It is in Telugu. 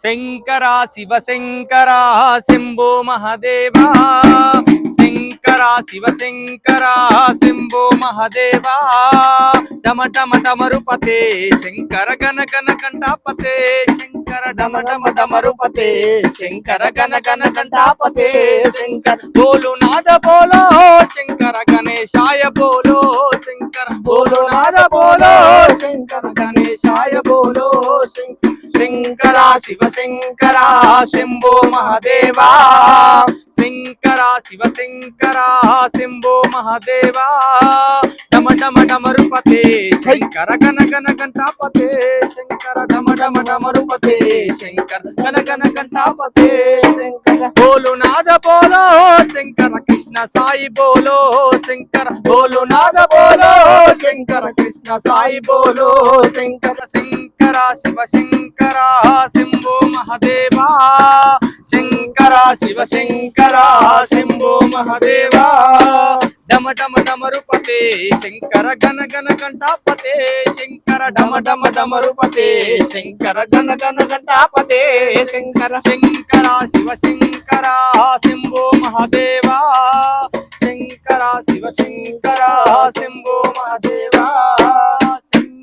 శంకర శివ శంకర శంభో మహదేవా శంకర శివ శంకర శంభో మహదేవా డమ డమ డమరుపతే శంకర గణ గణ కంఠాపతే శంకర డమ డమ డమరుపతే శంకర గణ గణ కంఠాపతే శంకర బోలు నాద బోలో శంకర గణేశాయ బోలో శంకర బోలు నాద బోలో శంకర గణేశాయ బోలో శంకర శివ శంకర శంభో మహదేవా శంకర శివ శంకర శంభో మహదేవా డమ డమ డమరుపతే శంకర గణ గణ కంఠాపతే శంకర డమ డమ డమరుపతే శంకర గణ గణ కంఠాపతే శంకర బోలు నాద బోలో శంకర కృష్ణ సాయి బోలో శంకర బోలు నాద బోలో శంకర కృష్ణ సాయి బోలో శంకర శంకర శివ శంకర శంభో మహదేవా శంకర శివ శంకర శంభో మహదేవా డమ డమ డమరుపతే శంకర గణ గణ కంఠాపతే శంకర డమ డమ డమరుపతే శంకర గణ గణ కంఠాపతే శంకర శంకర శివ శంకర శంభో మహదేవా శంకర శివ శంకర శంభో మహదేవా